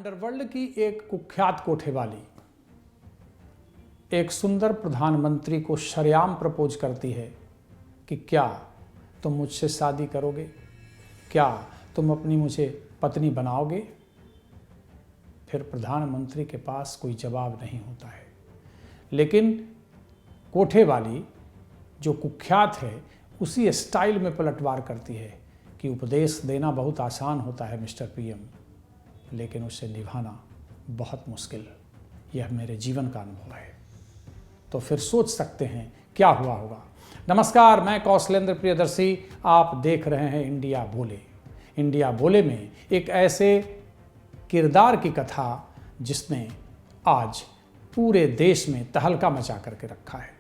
Underworld की एक कुख्यात कोठे वाली एक सुंदर प्रधानमंत्री को शरेआम प्रपोज करती है कि क्या तुम मुझसे शादी करोगे, क्या तुम अपनी मुझे पत्नी बनाओगे। फिर प्रधानमंत्री के पास कोई जवाब नहीं होता है, लेकिन कोठे वाली जो कुख्यात है उसी स्टाइल में पलटवार करती है कि उपदेश देना बहुत आसान होता है मिस्टर पीएम, लेकिन उसे निभाना बहुत मुश्किल। यह मेरे जीवन का अनुभव है। तो फिर सोच सकते हैं क्या हुआ होगा। नमस्कार, मैं कौशलेंद्र प्रियदर्शी, आप देख रहे हैं इंडिया बोले। इंडिया बोले में एक ऐसे किरदार की कथा जिसने आज पूरे देश में तहलका मचा करके रखा है।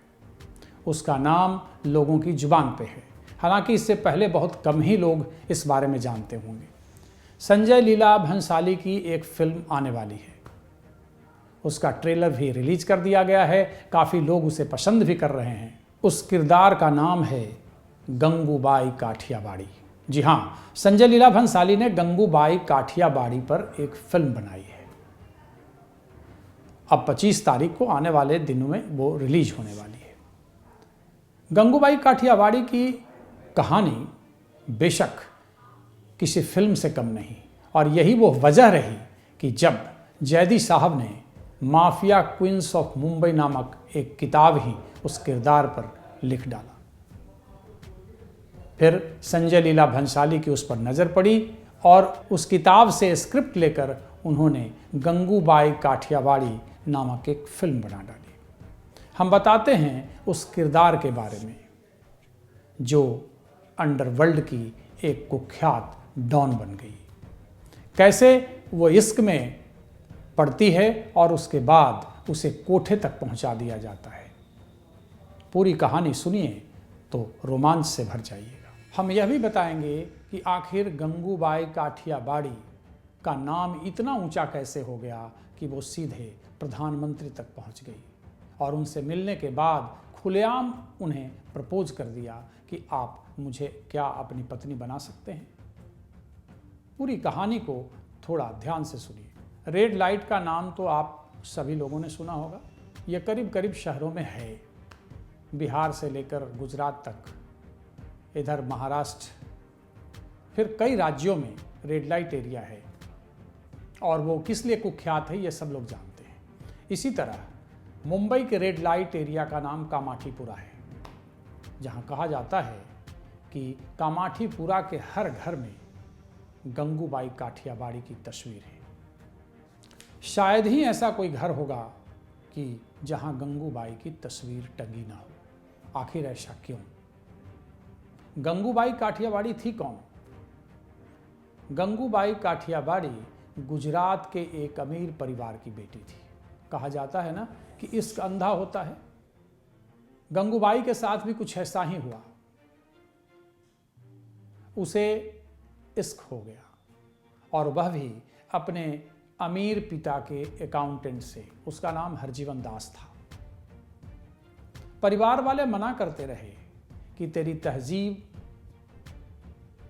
उसका नाम लोगों की जुबान पे है, हालांकि इससे पहले बहुत कम ही लोग इस बारे में जानते होंगे। संजय लीला भंसाली की एक फिल्म आने वाली है, उसका ट्रेलर भी रिलीज कर दिया गया है, काफ़ी लोग उसे पसंद भी कर रहे हैं। उस किरदार का नाम है गंगूबाई काठियावाड़ी। जी हाँ, संजय लीला भंसाली ने गंगूबाई काठियावाड़ी पर एक फिल्म बनाई है। अब 25 तारीख को आने वाले दिनों में वो रिलीज होने वाली है। गंगूबाई काठियावाड़ी की कहानी बेशक किसी फिल्म से कम नहीं, और यही वो वजह रही कि जब जैदी साहब ने माफिया क्वींस ऑफ मुंबई नामक एक किताब ही उस किरदार पर लिख डाला। फिर संजय लीला भंसाली की उस पर नज़र पड़ी और उस किताब से स्क्रिप्ट लेकर उन्होंने गंगूबाई काठियावाड़ी नामक एक फिल्म बना डाली। हम बताते हैं उस किरदार के बारे में जो अंडरवर्ल्ड की एक कुख्यात डॉन बन गई, कैसे वो इश्क में पड़ती है और उसके बाद उसे कोठे तक पहुंचा दिया जाता है। पूरी कहानी सुनिए तो रोमांच से भर जाइएगा। हम यह भी बताएंगे कि आखिर गंगूबाई काठियावाड़ी का नाम इतना ऊंचा कैसे हो गया कि वो सीधे प्रधानमंत्री तक पहुंच गई और उनसे मिलने के बाद खुलेआम उन्हें प्रपोज कर दिया कि आप मुझे क्या अपनी पत्नी बना सकते हैं। पूरी कहानी को थोड़ा ध्यान से सुनिए। रेड लाइट का नाम तो आप सभी लोगों ने सुना होगा। यह करीब करीब शहरों में है, बिहार से लेकर गुजरात तक, इधर महाराष्ट्र, फिर कई राज्यों में रेड लाइट एरिया है, और वो किस लिए कुख्यात है ये सब लोग जानते हैं। इसी तरह मुंबई के रेड लाइट एरिया का नाम कामाठीपुरा है, जहाँ कहा जाता है कि कामाठीपुरा के हर घर में गंगूबाई काठियावाड़ी की तस्वीर है। शायद ही ऐसा कोई घर होगा कि जहां गंगूबाई की तस्वीर टंगी ना हो। आखिर ऐसा क्यों? गंगूबाई काठियावाड़ी थी कौन? गंगूबाई काठियावाड़ी गुजरात के एक अमीर परिवार की बेटी थी। कहा जाता है ना कि इश्क अंधा होता है। गंगूबाई के साथ भी कुछ ऐसा ही हुआ। उसे इश्क हो गया, और वह भी अपने अमीर पिता के अकाउंटेंट से। उसका नाम हरजीवन दास था। परिवार वाले मना करते रहे कि तेरी तहजीब,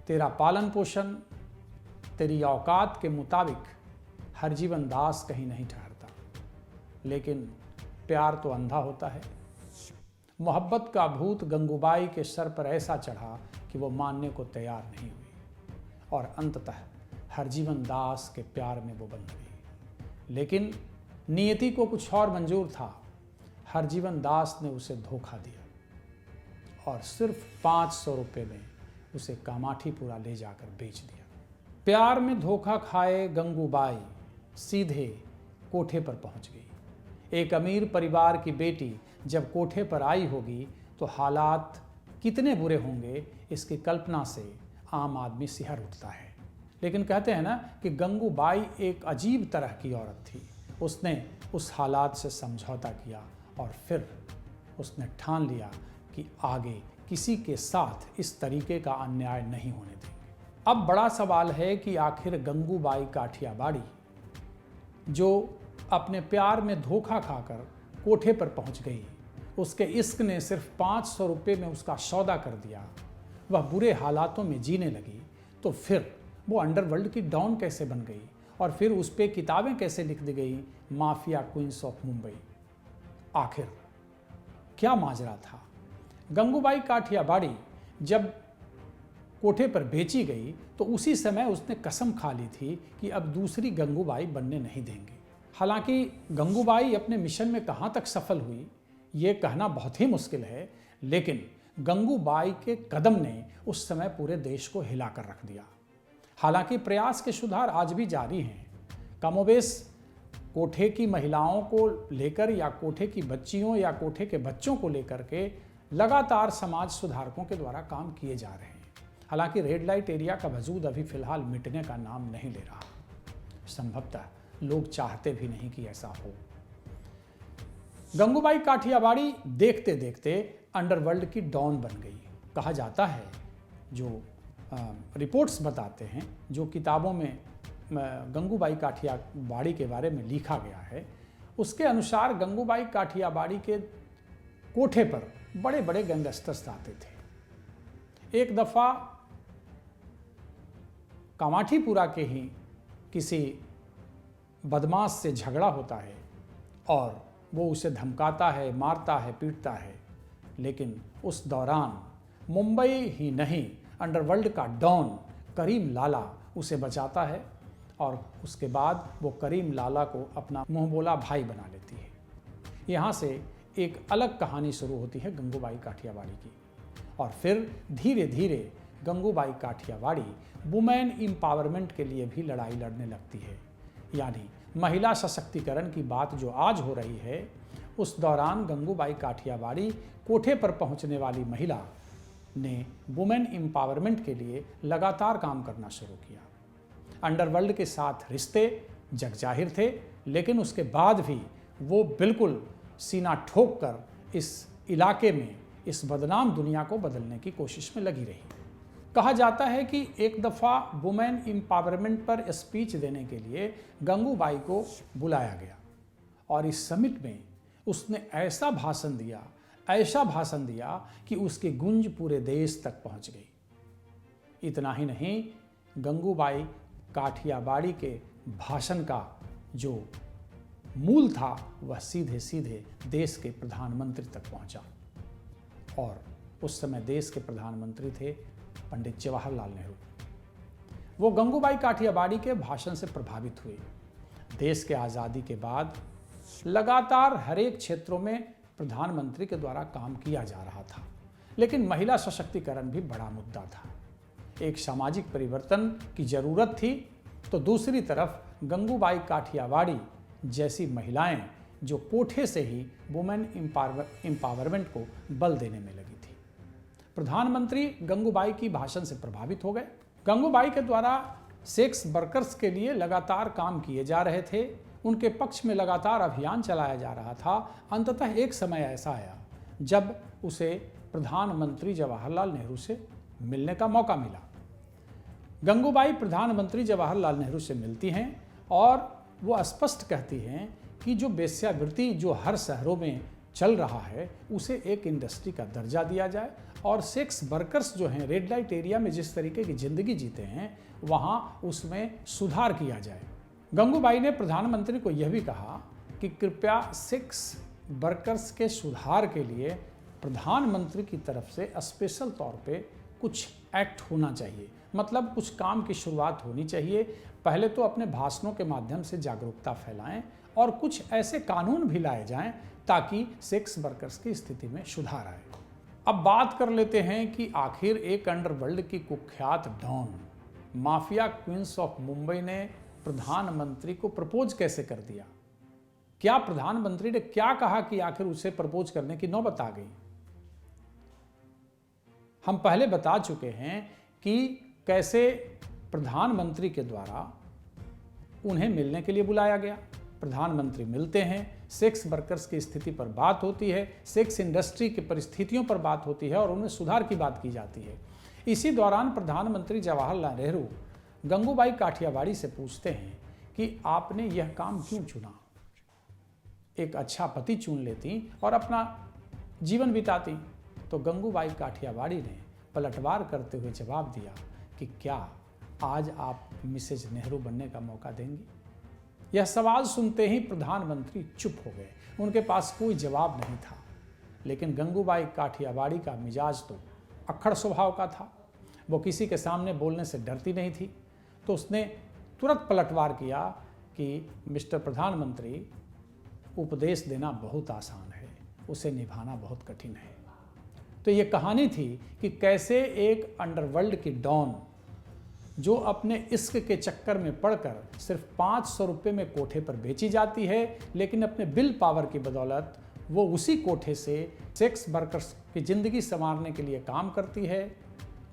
तेरा पालन पोषण, तेरी औकात के मुताबिक हरजीवन दास कहीं नहीं ठहरता। लेकिन प्यार तो अंधा होता है। मोहब्बत का भूत गंगूबाई के सर पर ऐसा चढ़ा कि वो मानने को तैयार नहीं हुई, और अंततः हरजीवन दास के प्यार में वो बंध गई। लेकिन नियति को कुछ और मंजूर था। हरजीवन दास ने उसे धोखा दिया और सिर्फ 500 रुपये में उसे कामाठीपुरा ले जाकर बेच दिया। प्यार में धोखा खाए गंगूबाई सीधे कोठे पर पहुंच गई। एक अमीर परिवार की बेटी जब कोठे पर आई होगी तो हालात कितने बुरे होंगे, इसकी कल्पना से आम आदमी सिहर उठता है। लेकिन कहते हैं ना कि गंगूबाई एक अजीब तरह की औरत थी। उसने उस हालात से समझौता किया और फिर उसने ठान लिया कि आगे किसी के साथ इस तरीके का अन्याय नहीं होने देंगे। अब बड़ा सवाल है कि आखिर गंगूबाई काठियावाड़ी जो अपने प्यार में धोखा खाकर कोठे पर पहुंच गई, उसके इश्क ने सिर्फ 500 रुपये में उसका सौदा कर दिया, वह बुरे हालातों में जीने लगी, तो फिर वो अंडरवर्ल्ड की डॉन कैसे बन गई और फिर उस पर किताबें कैसे लिख दी गई, माफिया क्वींस ऑफ मुंबई। आखिर क्या माजरा था? गंगूबाई काठियावाड़ी जब कोठे पर बेची गई तो उसी समय उसने कसम खा ली थी कि अब दूसरी गंगूबाई बनने नहीं देंगे। हालांकि गंगूबाई अपने मिशन में कहां तक सफल हुई ये कहना बहुत ही मुश्किल है, लेकिन गंगूबाई के कदम ने उस समय पूरे देश को हिलाकर रख दिया। हालांकि प्रयास के सुधार आज भी जारी हैं। कमोबेश कोठे की महिलाओं को लेकर या कोठे की बच्चियों या कोठे के बच्चों को लेकर के लगातार समाज सुधारकों के द्वारा काम किए जा रहे हैं। हालांकि रेड लाइट एरिया का वजूद अभी फिलहाल मिटने का नाम नहीं ले रहा। संभवतः लोग चाहते भी नहीं कि ऐसा हो। गंगूबाई काठियावाड़ी देखते देखते अंडरवर्ल्ड की डॉन बन गई। कहा जाता है, जो रिपोर्ट्स बताते हैं, जो किताबों में गंगूबाई काठियावाड़ी के बारे में लिखा गया है, उसके अनुसार गंगूबाई काठियावाड़ी के कोठे पर बड़े बड़े गैंगस्टर्स आते थे। एक दफ़ा कामाठीपुरा के ही किसी बदमाश से झगड़ा होता है और वो उसे धमकाता है, मारता है, पीटता है, लेकिन उस दौरान मुंबई ही नहीं अंडरवर्ल्ड का डॉन करीम लाला उसे बचाता है और उसके बाद वो करीम लाला को अपना मुंहबोला भाई बना लेती है। यहाँ से एक अलग कहानी शुरू होती है गंगूबाई काठियावाड़ी की, और फिर धीरे धीरे गंगूबाई काठियावाड़ी वुमेन एम्पावरमेंट के लिए भी लड़ाई लड़ने लगती है। यानी महिला सशक्तिकरण की बात जो आज हो रही है, उस दौरान गंगूबाई काठियावाड़ी कोठे पर पहुंचने वाली महिला ने वुमेन एम्पावरमेंट के लिए लगातार काम करना शुरू किया। अंडरवर्ल्ड के साथ रिश्ते जगजाहिर थे, लेकिन उसके बाद भी वो बिल्कुल सीना ठोक कर इस इलाके में इस बदनाम दुनिया को बदलने की कोशिश में लगी रही। कहा जाता है कि एक दफ़ा वुमेन एम्पावरमेंट पर स्पीच देने के लिए गंगूबाई को बुलाया गया और इस समिट में उसने ऐसा भाषण दिया कि उसकी गूंज पूरे देश तक पहुंच गई। इतना ही नहीं, गंगूबाई काठियावाड़ी के भाषण का जो मूल था वह सीधे सीधे देश के प्रधानमंत्री तक पहुंचा, और उस समय देश के प्रधानमंत्री थे पंडित जवाहरलाल नेहरू। वो गंगूबाई काठियावाड़ी के भाषण से प्रभावित हुए। देश के आज़ादी के बाद लगातार हर एक क्षेत्रों में प्रधानमंत्री के द्वारा काम किया जा रहा था, लेकिन महिला सशक्तिकरण भी बड़ा मुद्दा था। एक सामाजिक परिवर्तन की जरूरत थी, तो दूसरी तरफ गंगूबाई काठियावाड़ी जैसी महिलाएं जो कोठे से ही वुमेन एम्पावरमेंट को बल देने में लगी थी। प्रधानमंत्री गंगूबाई की भाषण से प्रभावित हो गए। गंगूबाई के द्वारा सेक्स वर्कर्स के लिए लगातार काम किए जा रहे थे, उनके पक्ष में लगातार अभियान चलाया जा रहा था। अंततः एक समय ऐसा आया जब उसे प्रधानमंत्री जवाहरलाल नेहरू से मिलने का मौका मिला। गंगूबाई प्रधानमंत्री जवाहरलाल नेहरू से मिलती हैं और वो स्पष्ट कहती हैं कि जो वेश्यावृत्ति जो हर शहरों में चल रहा है उसे एक इंडस्ट्री का दर्जा दिया जाए, और सेक्स वर्कर्स जो हैं रेड लाइट एरिया में जिस तरीके की ज़िंदगी जीते हैं वहाँ उसमें सुधार किया जाए। गंगूबाई ने प्रधानमंत्री को यह भी कहा कि कृपया सेक्स वर्कर्स के सुधार के लिए प्रधानमंत्री की तरफ से स्पेशल तौर पे कुछ एक्ट होना चाहिए, मतलब कुछ काम की शुरुआत होनी चाहिए। पहले तो अपने भाषणों के माध्यम से जागरूकता फैलाएं और कुछ ऐसे कानून भी लाए जाएं ताकि सेक्स वर्कर्स की स्थिति में सुधार आए। अब बात कर लेते हैं कि आखिर एक अंडरवर्ल्ड की कुख्यात don mafia queens of Mumbai ने प्रधानमंत्री को प्रपोज कैसे कर दिया। क्या प्रधानमंत्री ने क्या कहा कि आखिर उसे प्रपोज करने की नौबत आ गई। हम पहले बता चुके हैं कि कैसे प्रधानमंत्री के द्वारा उन्हें मिलने के लिए बुलाया गया। प्रधानमंत्री मिलते हैं, सेक्स वर्कर्स की स्थिति पर बात होती है, सेक्स इंडस्ट्री की परिस्थितियों पर बात होती है और उनमें सुधार की बात की जाती है। इसी दौरान प्रधानमंत्री जवाहरलाल नेहरू गंगूबाई काठियावाड़ी से पूछते हैं कि आपने यह काम क्यों चुना। एक अच्छा पति चुन लेती और अपना जीवन बिताती। तो गंगूबाई काठियावाड़ी ने पलटवार करते हुए जवाब दिया कि क्या आज आप मिसेज नेहरू बनने का मौका देंगी। यह सवाल सुनते ही प्रधानमंत्री चुप हो गए। उनके पास कोई जवाब नहीं था। लेकिन गंगूबाई काठियावाड़ी का मिजाज तो अक्खड़ स्वभाव का था। वो किसी के सामने बोलने से डरती नहीं थी। तो उसने तुरंत पलटवार किया कि मिस्टर प्रधानमंत्री, उपदेश देना बहुत आसान है, उसे निभाना बहुत कठिन है। तो ये कहानी थी कि कैसे एक अंडरवर्ल्ड की डॉन, जो अपने इश्क के चक्कर में पड़कर सिर्फ 500 रुपये में कोठे पर बेची जाती है, लेकिन अपने विल पावर की बदौलत वो उसी कोठे से सेक्स वर्कर्स की ज़िंदगी संवारने के लिए काम करती है,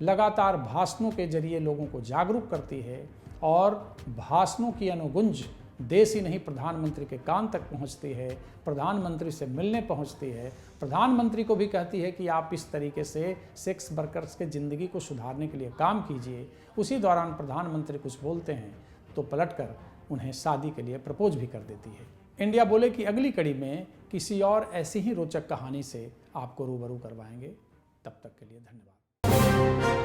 लगातार भाषणों के जरिए लोगों को जागरूक करती है और भाषणों की अनुगुंज देश ही नहीं प्रधानमंत्री के कान तक पहुंचती है, प्रधानमंत्री से मिलने पहुंचती है, प्रधानमंत्री को भी कहती है कि आप इस तरीके से सेक्स वर्कर्स के ज़िंदगी को सुधारने के लिए काम कीजिए। उसी दौरान प्रधानमंत्री कुछ बोलते हैं तो पलटकर उन्हें शादी के लिए प्रपोज भी कर देती है। इंडिया बोले कि अगली कड़ी में किसी और ऐसी ही रोचक कहानी से आपको रूबरू करवाएंगे। तब तक के लिए धन्यवाद।